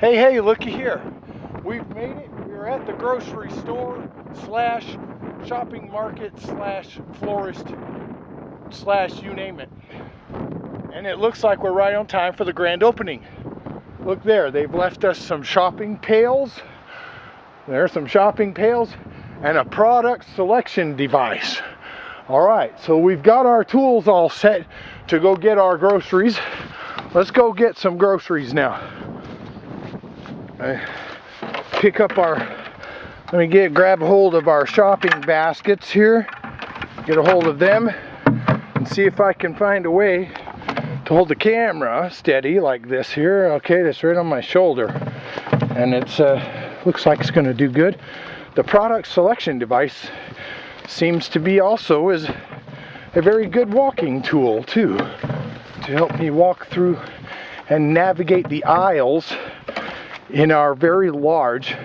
Hey, looky here. We've made it. We're at the grocery store slash shopping market slash florist slash you name it. And it looks like we're right on time for the grand opening. Look there, they've left us some shopping pails. There's some shopping pails and a product selection device. All right, so we've got our tools all set to go get our groceries. Let's go get some groceries now. Pick up our, grab a hold of our shopping baskets here, get a hold of them, and see if I can find a way to hold the camera steady like this here. Okay, that's right on my shoulder, and it's looks like it's going to do good. The product selection device seems to be also is a very good walking tool too, to help me walk through and navigate the aisles in our very large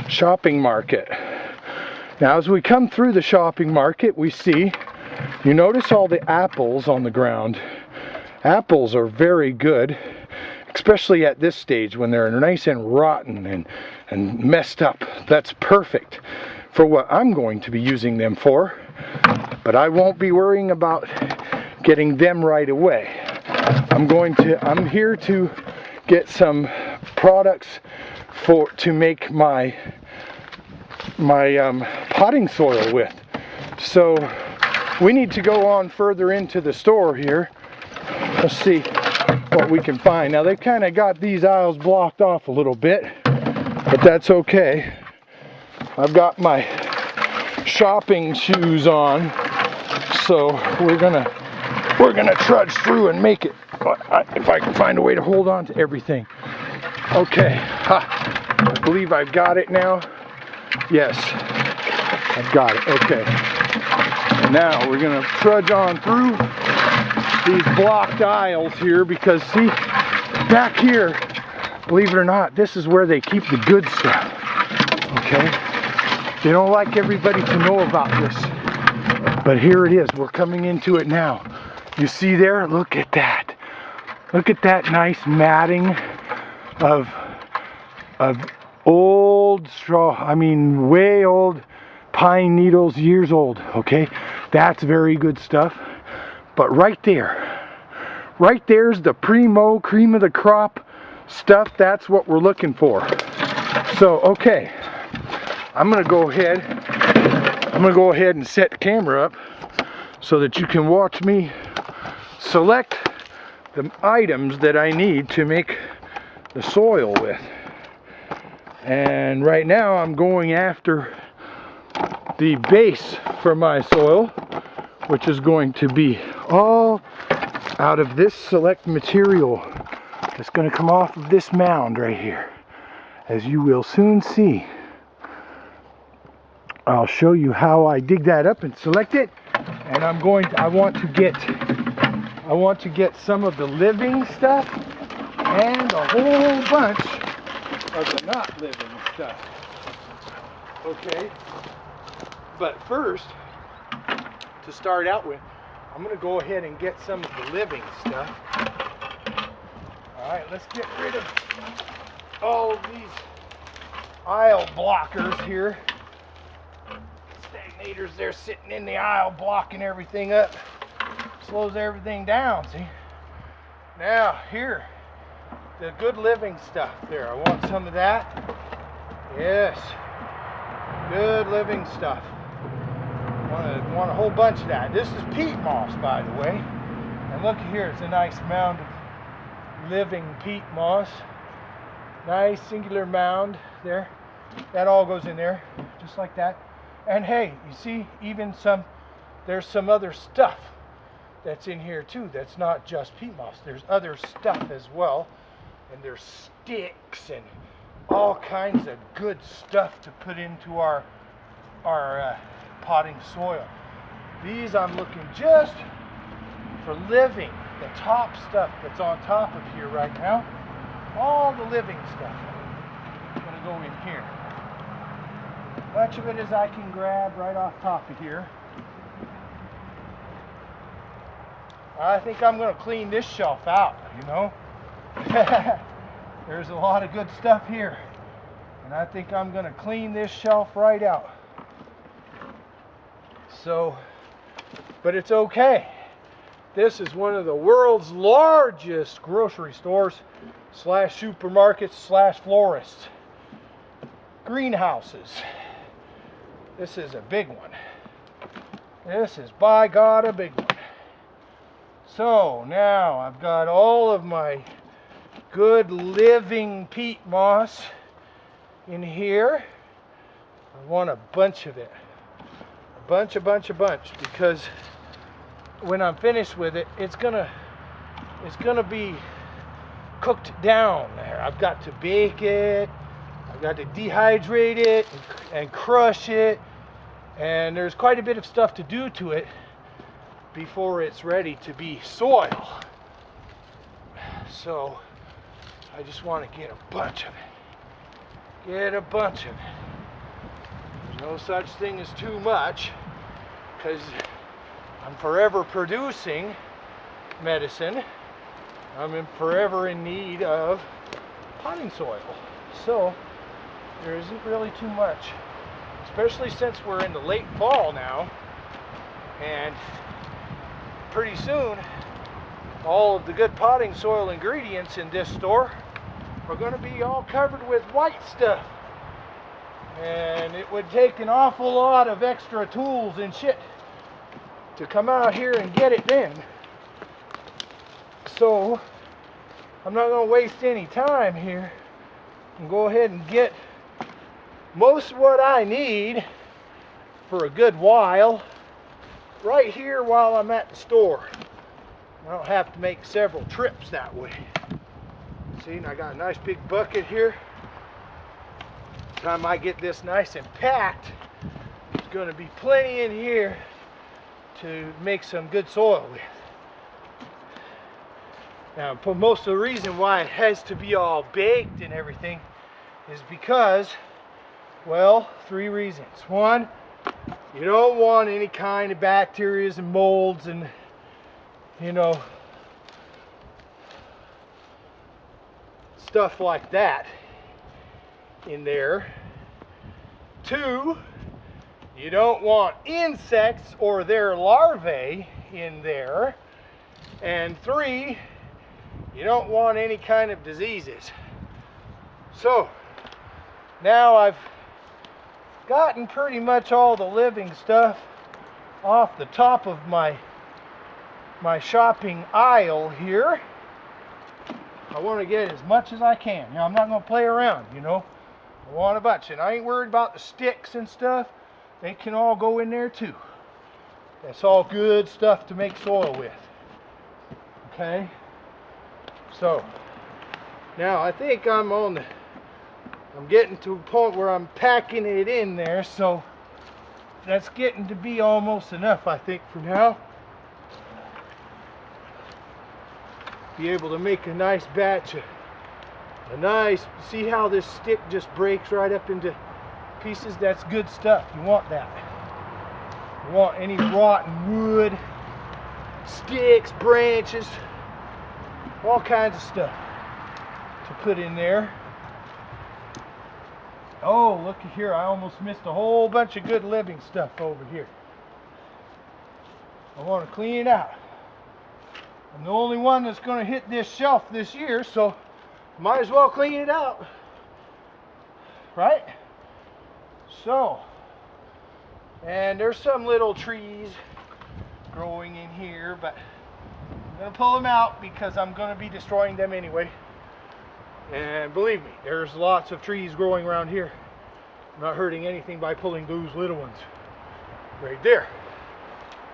shopping market. Now as we come through the shopping market, we see, you notice all the apples on the ground. Apples are very good, especially at this stage when they're nice and rotten and messed up. That's perfect for what I'm going to be using them for, but I won't be worrying about getting them right away. I'm here to get some products to make my potting soil with. So we need to go on further into the store here. Let's see what we can find. Now they kind of got these aisles blocked off a little bit, but that's okay. I've got my shopping shoes on, so we're gonna trudge through and make it. If I can find a way to hold on to everything. Okay, I believe I've got it now. Yes, I've got it. Okay, and now we're gonna trudge on through these blocked aisles here, because see, back here, believe it or not, this is where they keep the good stuff. Okay, they don't like everybody to know about this, but here it is. We're coming into it now. You see there? Look at that. Look at that nice matting of old straw. I mean, way old pine needles, years old. Okay, that's very good stuff. But right there's the primo cream of the crop stuff. That's what we're looking for. So okay, I'm gonna go ahead and set the camera up so that you can watch me select the items that I need to make the soil with. And right now I'm going after the base for my soil, which is going to be all out of this select material that's going to come off of this mound right here. As you will soon see, I'll show you how I dig that up and select it. And I want to get some of the living stuff and a whole bunch of the not living stuff. Okay, but first, to start out with, I'm going to go ahead and get some of the living stuff. Alright, let's get rid of all of these aisle blockers here. Stagnators, they're sitting in the aisle blocking everything up. Slows everything down, see? Now, here, the good living stuff there. I want some of that. Yes. Good living stuff. Want a whole bunch of that. This is peat moss, by the way. And look here, it's a nice mound of living peat moss. Nice singular mound there. That all goes in there, just like that. And hey, you see, even there's some other stuff that's in here too. That's not just peat moss. There's other stuff as well. And there's sticks and all kinds of good stuff to put into our potting soil. These I'm looking just for living, the top stuff that's on top of here right now. All the living stuff is going to go in here. Much of it as I can grab right off top of here. I think I'm going to clean this shelf out, you know. there's a lot of good stuff here. And I think I'm going to clean this shelf right out. So, but it's okay. This is one of the world's largest grocery stores slash supermarkets slash florists. Greenhouses. This is a big one. This is, by God, a big one. So now I've got all of my good living peat moss in here. I want a bunch of it. A bunch, because when I'm finished with it, it's gonna be cooked down there. I've got to bake it, I've got to dehydrate it and crush it, and there's quite a bit of stuff to do to it before it's ready to be soil. So I just want to get a bunch of it. Get a bunch of it. There's no such thing as too much, because I'm forever producing medicine. I'm forever in need of potting soil. So there isn't really too much, especially since we're in the late fall now, and pretty soon all of the good potting soil ingredients in this store are going to be all covered with white stuff, and it would take an awful lot of extra tools and shit to come out here and get it then. So I'm not going to waste any time here and go ahead and get most of what I need for a good while right here while I'm at the store. I don't have to make several trips that way. See, and I got a nice big bucket here. By the time I get this nice and packed, there's going to be plenty in here to make some good soil with. Now, most of the reason why it has to be all baked and everything is because, well, 3 reasons. One, you don't want any kind of bacteria and molds and, you know, stuff like that in there. 2, you don't want insects or their larvae in there. And 3, you don't want any kind of diseases. So now I've gotten pretty much all the living stuff off the top of my shopping aisle here. I want to get as much as I can. Now, I'm not going to play around, you know. I want a bunch, and I ain't worried about the sticks and stuff. They can all go in there too. That's all good stuff to make soil with. Okay? So, now I think I'm getting to a point where I'm packing it in there, so that's getting to be almost enough, I think, for now. Be able to make a nice batch of see how this stick just breaks right up into pieces? That's good stuff. You want that. You want any rotten wood, sticks, branches, all kinds of stuff to put in there. Oh, looky here, I almost missed a whole bunch of good living stuff over here. I want to clean it out. I'm the only one that's going to hit this shelf this year, so might as well clean it out. Right? So, and there's some little trees growing in here, but I'm going to pull them out because I'm going to be destroying them anyway. And believe me, there's lots of trees growing around here. I'm not hurting anything by pulling those little ones. Right there.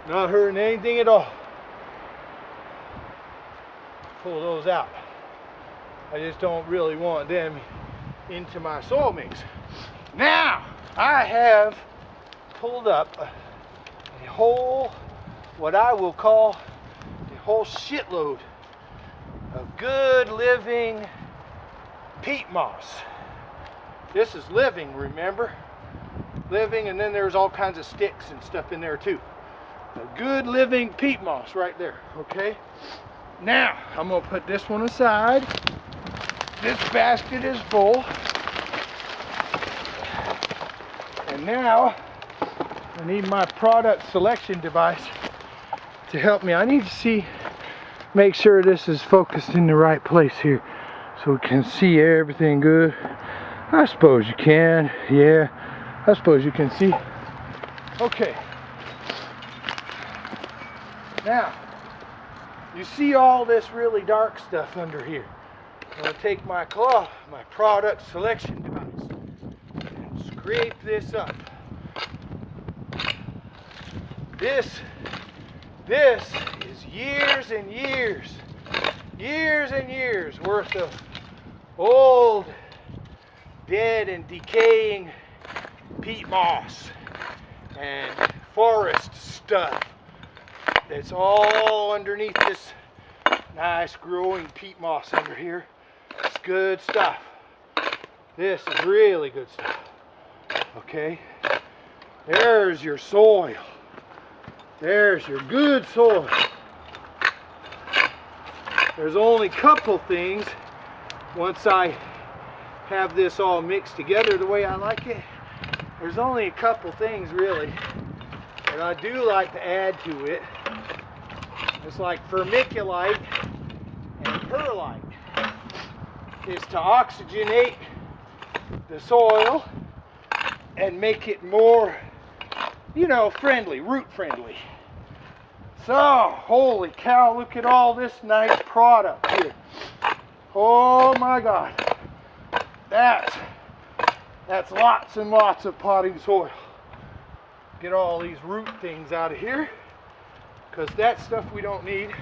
Not hurting anything at all. Pull those out. I just don't really want them into my soil mix. Now, I have pulled up a whole, what I will call a whole shitload of good living peat moss. This is living, remember? Living, and then there's all kinds of sticks and stuff in there too. A good living peat moss right there, okay? Now, I'm gonna put this one aside. this basket is full. And now I need my product selection device to help me. I need to make sure this is focused in the right place here so we can see everything good. I suppose you can. Yeah, I suppose you can see. Okay. Now, you see all this really dark stuff under here. I'm going to take my product selection device and scrape this up. This is years and years worth of old, dead and decaying peat moss and forest stuff that's all underneath this nice growing peat moss under here. It's good stuff. This is really good stuff. Okay, there's your soil. There's your good soil. There's only a couple things, once I have this all mixed together the way I like it, there's only a couple things really that I do like to add to it. It's like vermiculite and perlite. Is to oxygenate the soil and make it more, you know, friendly, root friendly. So, holy cow, look at all this nice product here. Oh my God. That's lots and lots of potting soil. Get all these root things out of here, because that's stuff we don't need.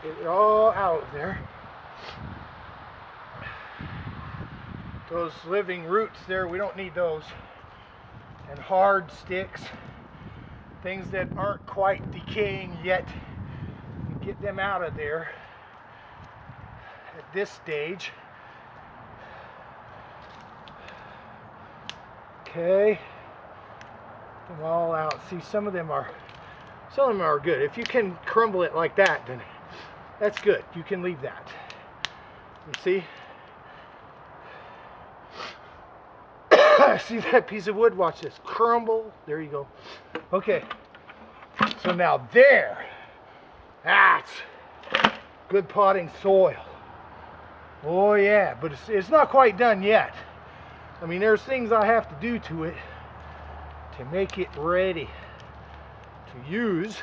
Get it all out of there. Those living roots there, we don't need those. And hard sticks, things that aren't quite decaying yet, get them out of there at this stage. Okay, get them all out. See, some of them are good. If you can crumble it like that, then that's good. You can leave that. You see? See that piece of wood? Watch this. Crumble. There you go. Okay. So now that's good potting soil. Oh yeah, but it's not quite done yet. I mean, there's things I have to do to it to make it ready to use.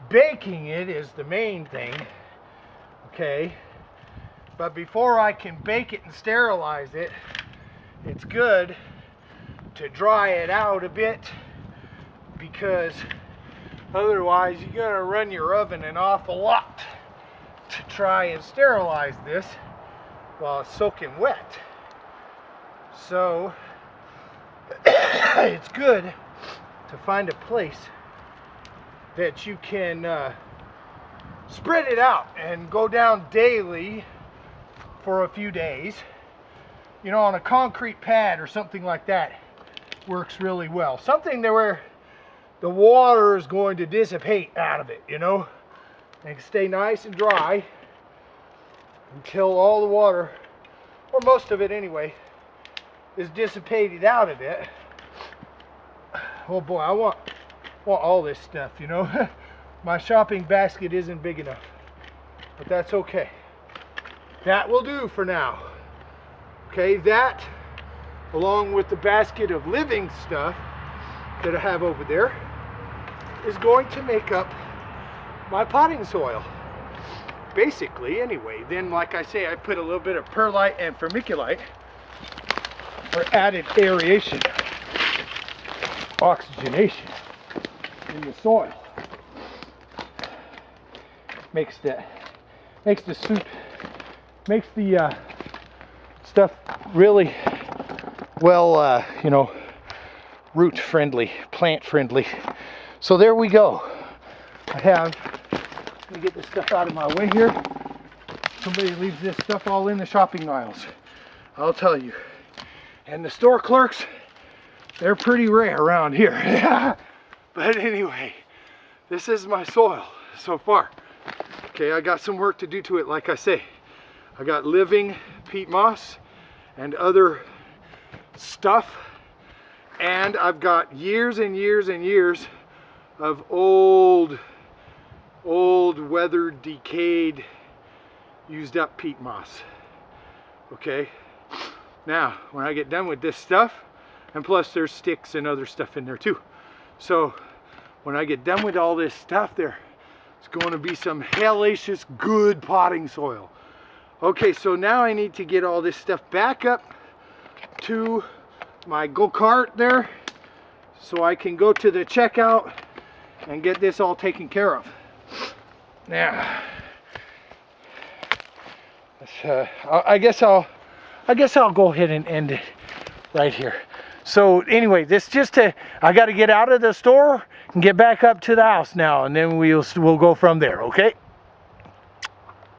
Baking it is the main thing, okay? But before I can bake it and sterilize it, it's good to dry it out a bit, because otherwise you're gonna run your oven an awful lot to try and sterilize this while it's soaking wet. So it's good to find a place that you can spread it out and go down daily for a few days. You know, on a concrete pad or something like that works really well. Something that where the water is going to dissipate out of it, you know, and stay nice and dry until all the water, or most of it anyway, is dissipated out of it. Oh boy, I want all this stuff, you know. My shopping basket isn't big enough, but that's okay. That will do for now. Okay, that, along with the basket of living stuff that I have over there, is going to make up my potting soil. Basically, anyway. Then, like I say, I put a little bit of perlite and vermiculite for added aeration, oxygenation in the soil. Makes the stuff really well, you know, root friendly, plant friendly. So there we go. Let me get this stuff out of my way here. Somebody leaves this stuff all in the shopping aisles, I'll tell you. And the store clerks, they're pretty rare around here. But anyway, this is my soil so far. Okay, I got some work to do to it, like I say. I got living peat moss and other stuff, and I've got years and years and years of old weathered, decayed, used up peat moss. Okay, now when I get done with this stuff, and plus there's sticks and other stuff in there too, so when I get done with all this stuff, there's going to be some hellacious good potting soil. Okay, so now I need to get all this stuff back up to my go-kart there so I can go to the checkout and get this all taken care of. Now, I guess I'll go ahead and end it right here. So anyway, I got to get out of the store and get back up to the house now, and then we'll go from there. Okay.